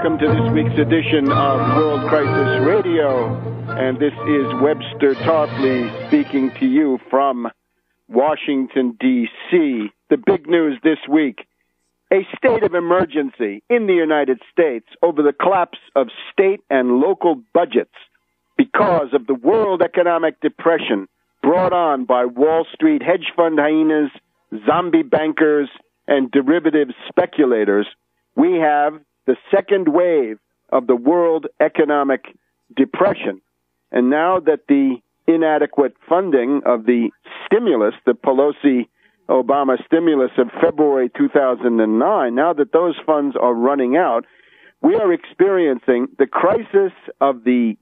welcome to this week's edition of World Crisis Radio. And this is Webster Tarpley speaking to you from Washington, D.C. The big news this week, a state of emergency in the United States over the collapse of state and local budgets because of the world economic depression brought on by Wall Street hedge fund hyenas, zombie bankers, and derivative speculators. We have the second wave of the world economic depression. And now that the inadequate funding of the stimulus, the Pelosi-Obama stimulus of February 2009, now that those funds are running out, we are experiencing the crisis of the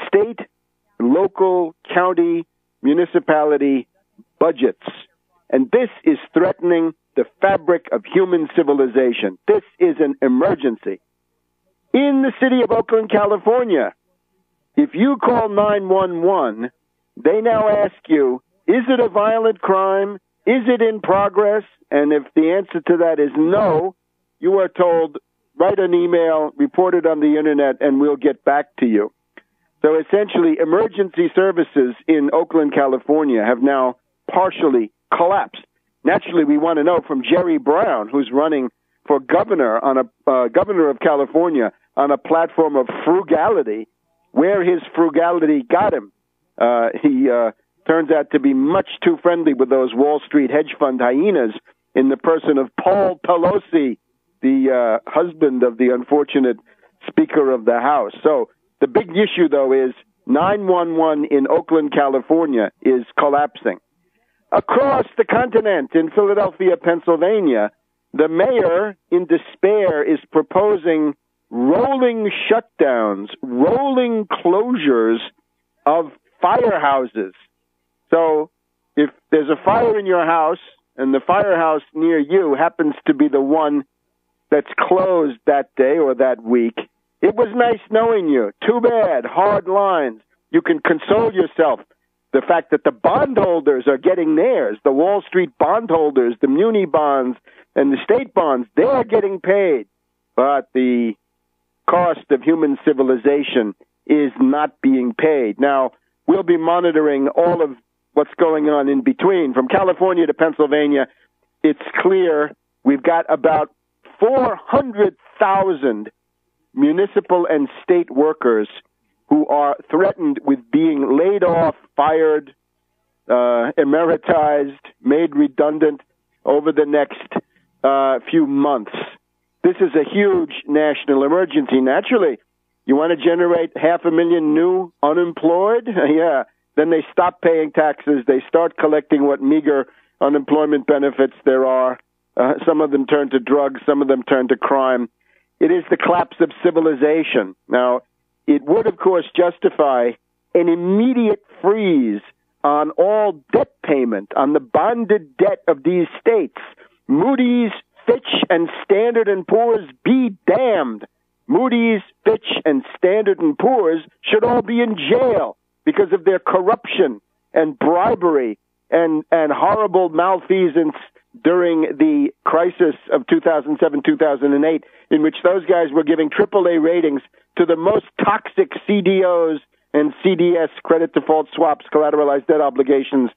state, local, county, municipality budgets. And this is threatening the fabric of human civilization. This is an emergency. In the city of Oakland, California, if you call 911, they now ask you, is it a violent crime? Is it in progress? And if the answer to that is no, you are told, write an email, report it on the internet, and we'll get back to you. So essentially, emergency services in Oakland, California have now partially collapsed. Naturally, we want to know from Jerry Brown, who's running for governor governor of California on a platform of frugality, where his frugality got him. He turns out to be much too friendly with those Wall Street hedge fund hyenas in the person of Paul Pelosi, the husband of the unfortunate Speaker of the House. So the big issue, though, is 911 in Oakland, California is collapsing. Across the continent in Philadelphia, Pennsylvania, the mayor, in despair, is proposing rolling shutdowns, rolling closures of firehouses. So if there's a fire in your house and the firehouse near you happens to be the one that's closed that day or that week, it was nice knowing you. Too bad. Hard lines. You can console yourself. The fact that the bondholders are getting theirs, the Wall Street bondholders, the muni bonds and the state bonds, they're getting paid. But the cost of human civilization is not being paid. Now, we'll be monitoring all of what's going on in between. From California to Pennsylvania, it's clear we've got about 400,000 municipal and state workers who are threatened with being laid off, fired, emeritized, made redundant over the next few months. This is a huge national emergency. Naturally, you want to generate 500,000 new unemployed? Yeah. Then they stop paying taxes. They start collecting what meager unemployment benefits there are. Some of them turn to drugs. Some of them turn to crime. It is the collapse of civilization. Now, it would, of course, justify an immediate freeze on all debt payment, on the bonded debt of these states. Moody's, Fitch, and Standard & Poor's be damned. Moody's, Fitch, and Standard & Poor's should all be in jail because of their corruption and bribery and horrible malfeasance during the crisis of 2007-2008, in which those guys were giving AAA ratings to the most toxic CDOs and CDS, credit default swaps, collateralized debt obligations,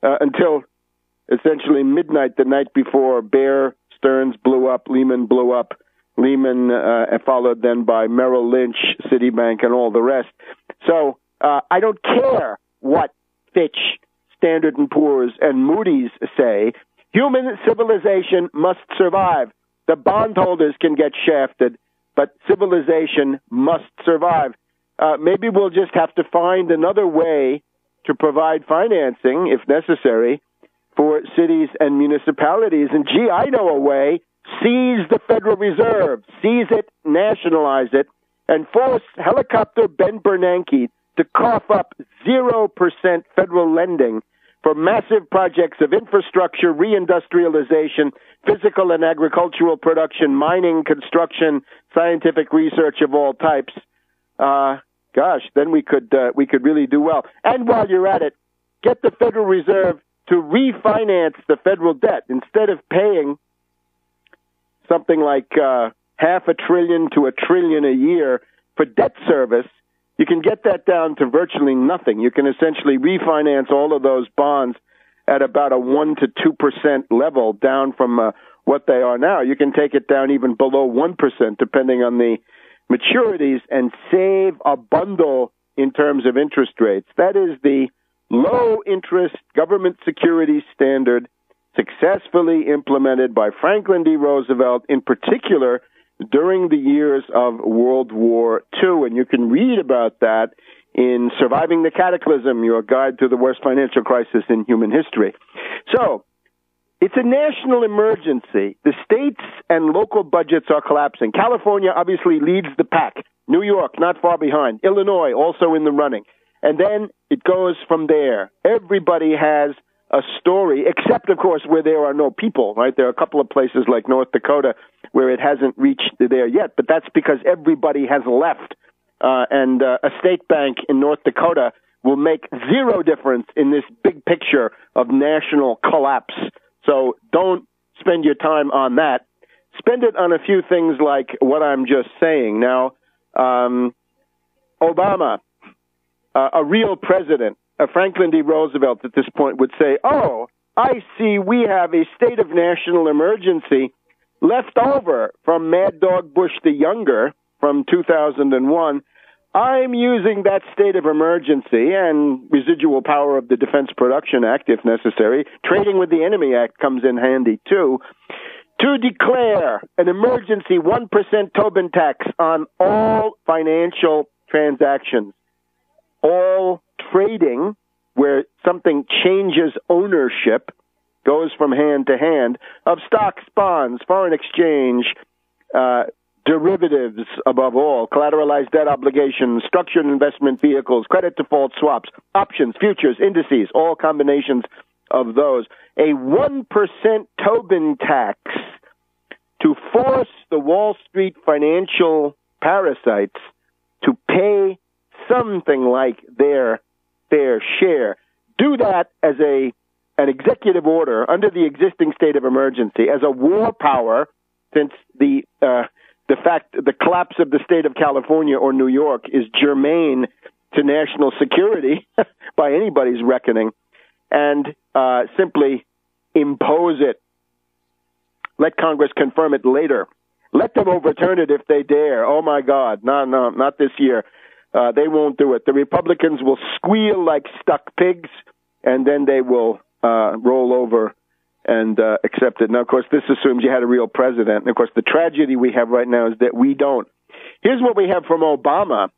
until essentially midnight the night before Bear Stearns blew up, Lehman blew up, Lehman followed then by Merrill Lynch, Citibank, and all the rest. So I don't care what Fitch, Standard & Poor's, and Moody's say. Human civilization must survive. The bondholders can get shafted, but civilization must survive. Maybe we'll just have to find another way to provide financing, if necessary, for cities and municipalities. And, gee, I know a way. Seize the Federal Reserve. Seize it, nationalize it, and force helicopter Ben Bernanke to cough up 0% federal lending for massive projects of infrastructure, reindustrialization, physical and agricultural production, mining, construction, scientific research of all types. Then we could really do well. And while you're at it, get the Federal Reserve to refinance the federal debt instead of paying something like $500 billion to $1 trillion a year for debt service, you can get that down to virtually nothing. You can essentially refinance all of those bonds at about a 1% to 2% level down from what they are now. You can take it down even below 1%, depending on the maturities, and save a bundle in terms of interest rates. That is the low-interest government security standard successfully implemented by Franklin D. Roosevelt, in particular during the years of World War II. And you can read about that in Surviving the Cataclysm, your guide to the worst financial crisis in human history. So, it's a national emergency. The states and local budgets are collapsing. California obviously leads the pack. New York, not far behind. Illinois, also in the running. And then it goes from there. Everybody has a story, except, of course, where there are no people, right? There are a couple of places like North Dakota where it hasn't reached there yet, but that's because everybody has left. And a state bank in North Dakota will make zero difference in this big picture of national collapse. So don't spend your time on that. Spend it on a few things like what I'm just saying. Now, Obama, a real president, Franklin D. Roosevelt at this point would say, oh, I see we have a state of national emergency left over from Mad Dog Bush the Younger from 2001. I'm using that state of emergency and residual power of the Defense Production Act, if necessary. Trading with the Enemy Act comes in handy, too, to declare an emergency 1% Tobin tax on all financial transactions, all trading where something changes ownership, goes from hand to hand, of stocks, bonds, foreign exchange, derivatives, above all, collateralized debt obligations, structured investment vehicles, credit default swaps, options, futures, indices, all combinations of those. A 1% Tobin tax to force the Wall Street financial parasites to pay something like their fair share. Do that as an executive order under the existing state of emergency, as a war power, since the collapse of the state of California or New York is germane to national security by anybody's reckoning, and simply impose it. Let Congress confirm it later. Let them overturn it if they dare. Oh, my God. No, not this year. They won't do it. The Republicans will squeal like stuck pigs, and then they will roll over and accept it. Now, of course, this assumes you had a real president. And, of course, the tragedy we have right now is that we don't. Here's what we have from Obama.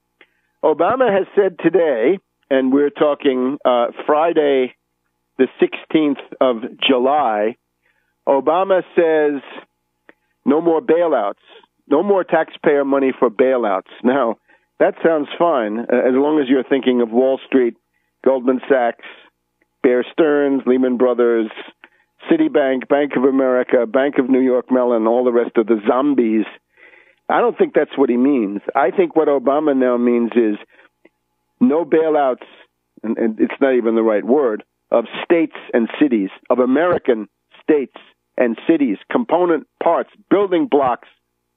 Obama has said today, and we're talking Friday, the 16th of July, Obama says no more bailouts, no more taxpayer money for bailouts. Now, that sounds fine, as long as you're thinking of Wall Street, Goldman Sachs, Bear Stearns, Lehman Brothers, Citibank, Bank of America, Bank of New York Mellon, all the rest of the zombies. I don't think that's what he means. I think what Obama now means is no bailouts, and it's not even the right word, of states and cities, of American states and cities, component parts, building blocks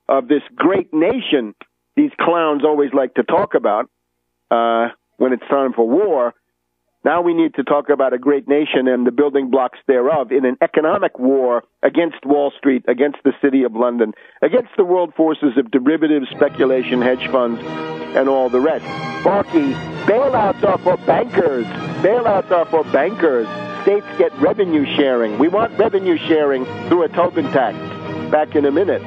of this great nation these clowns always like to talk about when it's time for war. Now we need to talk about a great nation and the building blocks thereof in an economic war against Wall Street, against the City of London, against the world forces of derivatives, speculation, hedge funds, and all the rest. Barkey, bailouts are for bankers. Bailouts are for bankers. States get revenue sharing. We want revenue sharing through a Tobin tax. Back in a minute.